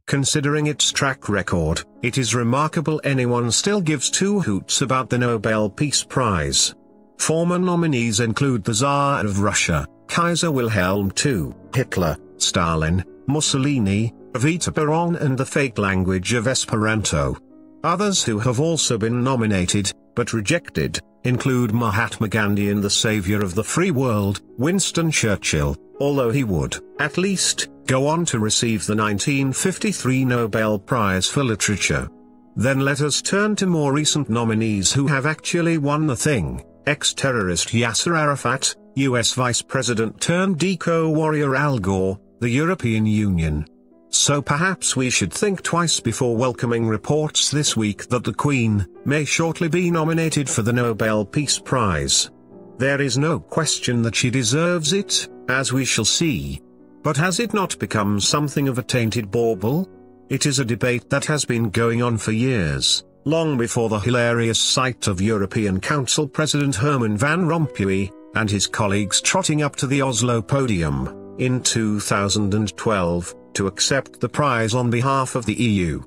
Considering its track record, it is remarkable anyone still gives two hoots about the Nobel Peace Prize. Former nominees include the Tsar of Russia, Kaiser Wilhelm II, Hitler, Stalin, Mussolini, Evita Peron and the fake language of Esperanto. Others who have also been nominated, but rejected, include Mahatma Gandhi and the savior of the free world, Winston Churchill, although he would, at least, go on to receive the 1953 Nobel Prize for Literature. Then let us turn to more recent nominees who have actually won the thing. Ex-terrorist Yasser Arafat, US Vice President turned eco-warrior Al Gore, the European Union. So perhaps we should think twice before welcoming reports this week that the Queen may shortly be nominated for the Nobel Peace Prize. There is no question that she deserves it, as we shall see. But has it not become something of a tainted bauble? It is a debate that has been going on for years, long before the hilarious sight of European Council President Herman Van Rompuy and his colleagues trotting up to the Oslo podium in 2012 to accept the prize on behalf of the EU.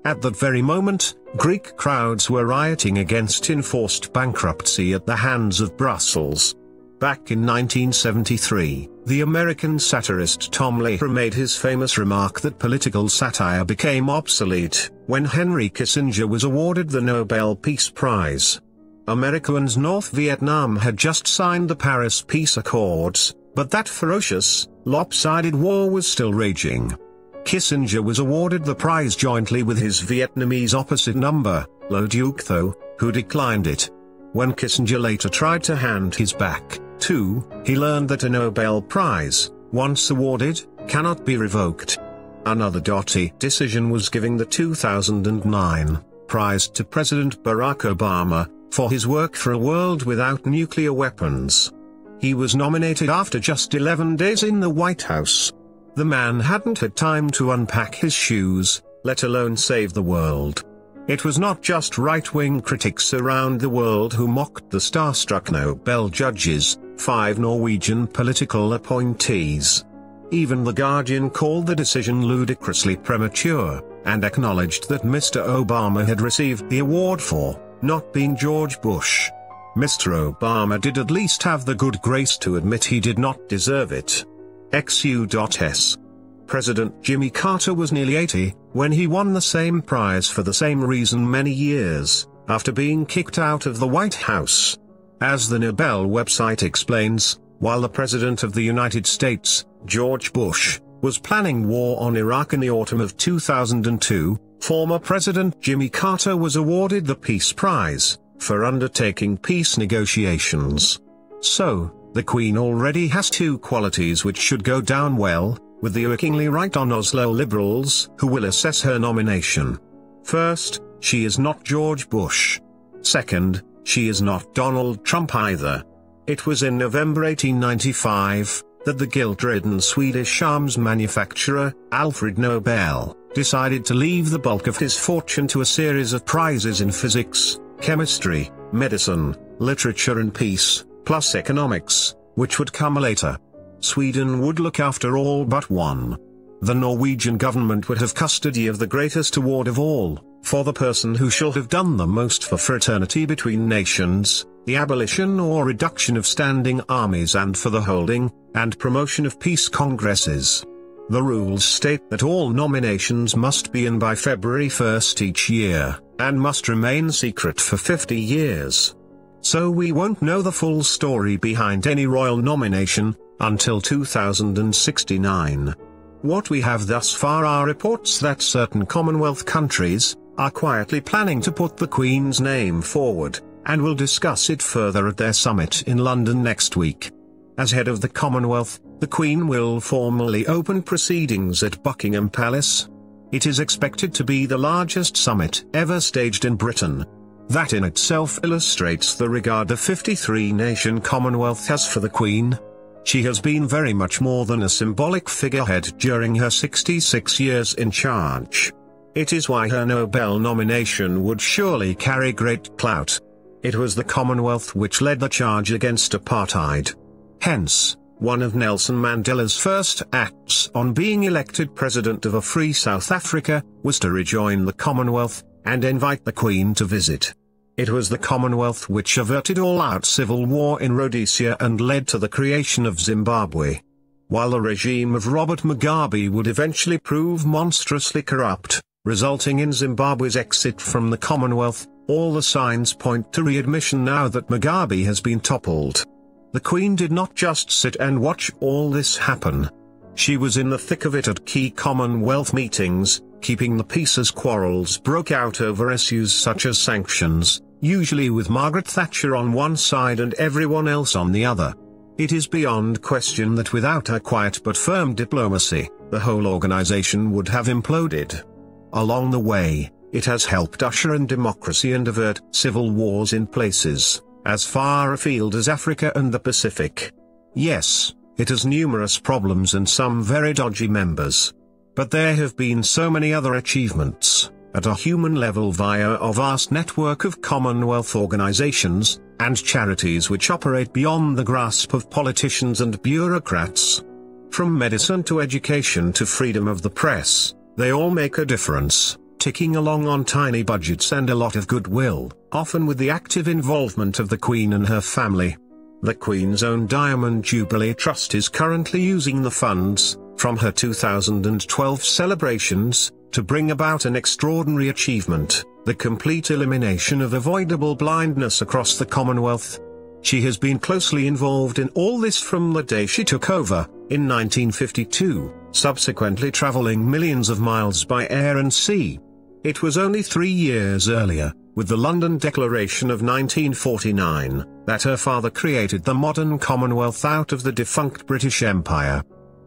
At that very moment, Greek crowds were rioting against enforced bankruptcy at the hands of Brussels. Back in 1973, the American satirist Tom Lehrer made his famous remark that political satire became obsolete when Henry Kissinger was awarded the Nobel Peace Prize. America and North Vietnam had just signed the Paris Peace Accords, but that ferocious, lopsided war was still raging. Kissinger was awarded the prize jointly with his Vietnamese opposite number, Le Duc Tho, who declined it. When Kissinger later tried to hand his back, too, he learned that a Nobel Prize, once awarded, cannot be revoked. Another dotty decision was giving the 2009 prize to President Barack Obama, for his work for a world without nuclear weapons. He was nominated after just 11 days in the White House. The man hadn't had time to unpack his shoes, let alone save the world. It was not just right-wing critics around the world who mocked the starstruck Nobel judges, 5 Norwegian political appointees. Even The Guardian called the decision ludicrously premature, and acknowledged that Mr. Obama had received the award for not being George Bush. Mr. Obama did at least have the good grace to admit he did not deserve it. XU.S. President Jimmy Carter was nearly 80 when he won the same prize for the same reason many years after being kicked out of the White House. As the Nobel website explains, while the President of the United States, George Bush, was planning war on Iraq in the autumn of 2002, former President Jimmy Carter was awarded the Peace Prize for undertaking peace negotiations. So, the Queen already has two qualities which should go down well with the irkingly right-on Oslo liberals who will assess her nomination. First, she is not George Bush. Second, she is not Donald Trump either. It was in November 1895 that the guilt-ridden Swedish arms manufacturer, Alfred Nobel, decided to leave the bulk of his fortune to a series of prizes in physics, chemistry, medicine, literature and peace, plus economics, which would come later. Sweden would look after all but one. The Norwegian government would have custody of the greatest award of all, for the person who shall have done the most for fraternity between nations, the abolition or reduction of standing armies and for the holding and promotion of peace congresses. The rules state that all nominations must be in by February 1st each year, and must remain secret for 50 years. So we won't know the full story behind any royal nomination until 2069. What we have thus far are reports that certain Commonwealth countries are quietly planning to put the Queen's name forward, and will discuss it further at their summit in London next week. As head of the Commonwealth, the Queen will formally open proceedings at Buckingham Palace. It is expected to be the largest summit ever staged in Britain. That in itself illustrates the regard the 53-nation Commonwealth has for the Queen. She has been very much more than a symbolic figurehead during her 66 years in charge. It is why her Nobel nomination would surely carry great clout. It was the Commonwealth which led the charge against apartheid. Hence, One of Nelson Mandela's first acts on being elected president of a free South Africa was to rejoin the Commonwealth and invite the Queen to visit. It was the Commonwealth which averted all-out civil war in Rhodesia and led to the creation of Zimbabwe. While the regime of Robert Mugabe would eventually prove monstrously corrupt, resulting in Zimbabwe's exit from the Commonwealth, all the signs point to readmission now that Mugabe has been toppled. The Queen did not just sit and watch all this happen. She was in the thick of it at key Commonwealth meetings, keeping the peace as quarrels broke out over issues such as sanctions, usually with Margaret Thatcher on one side and everyone else on the other. It is beyond question that without her quiet but firm diplomacy, the whole organization would have imploded. Along the way, it has helped usher in democracy and avert civil wars in places as far afield as Africa and the Pacific. Yes, it has numerous problems and some very dodgy members. But there have been so many other achievements, at a human level via a vast network of Commonwealth organizations, and charities which operate beyond the grasp of politicians and bureaucrats. From medicine to education to freedom of the press, they all make a difference, ticking along on tiny budgets and a lot of goodwill, often with the active involvement of the Queen and her family. The Queen's own Diamond Jubilee Trust is currently using the funds from her 2012 celebrations to bring about an extraordinary achievement, the complete elimination of avoidable blindness across the Commonwealth. She has been closely involved in all this from the day she took over, in 1952, subsequently traveling millions of miles by air and sea. It was only 3 years earlier, with the London Declaration of 1949, that her father created the modern Commonwealth out of the defunct British Empire.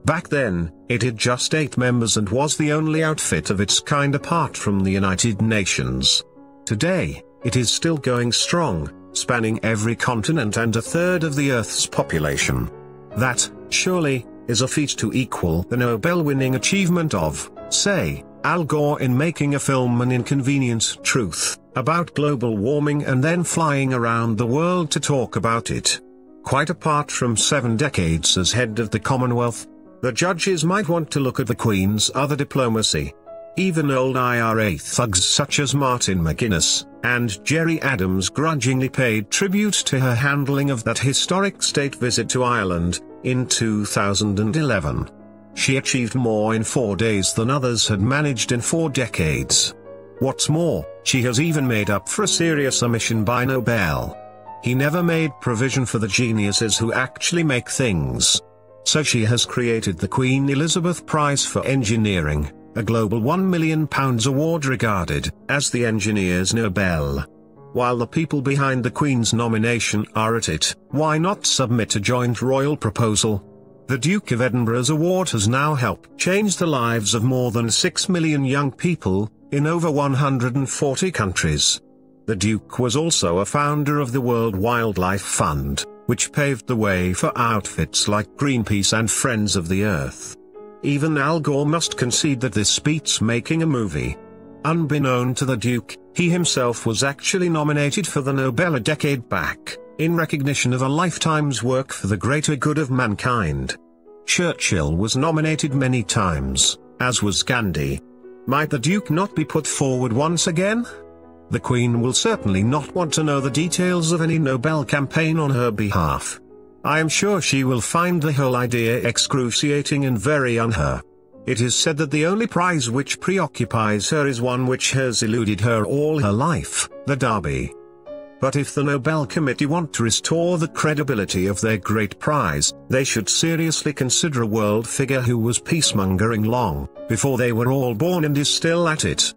Back then, it had just 8 members and was the only outfit of its kind apart from the United Nations. Today, it is still going strong, spanning every continent and a third of the Earth's population. That, surely, is a feat to equal the Nobel-winning achievement of, say, Al Gore in making a film An Inconvenient Truth about global warming and then flying around the world to talk about it. Quite apart from 7 decades as head of the Commonwealth, the judges might want to look at the Queen's other diplomacy. Even old IRA thugs such as Martin McGuinness and Gerry Adams grudgingly paid tribute to her handling of that historic state visit to Ireland in 2011. She achieved more in 4 days than others had managed in 4 decades. What's more, she has even made up for a serious omission by Nobel. He never made provision for the geniuses who actually make things. So she has created the Queen Elizabeth Prize for Engineering, a global £1 million award regarded as the Engineers' Nobel. While the people behind the Queen's nomination are at it, why not submit a joint royal proposal? The Duke of Edinburgh's award has now helped change the lives of more than 6 million young people, in over 140 countries. The Duke was also a founder of the World Wildlife Fund, which paved the way for outfits like Greenpeace and Friends of the Earth. Even Al Gore must concede that this beats making a movie. Unbeknown to the Duke, he himself was actually nominated for the Nobel a decade back, in recognition of a lifetime's work for the greater good of mankind. Churchill was nominated many times, as was Gandhi. Might the Duke not be put forward once again? The Queen will certainly not want to know the details of any Nobel campaign on her behalf. I am sure she will find the whole idea excruciating and very un-her. It is said that the only prize which preoccupies her is one which has eluded her all her life, the Derby. But if the Nobel Committee want to restore the credibility of their great prize, they should seriously consider a world figure who was peacemongering long before they were all born and is still at it.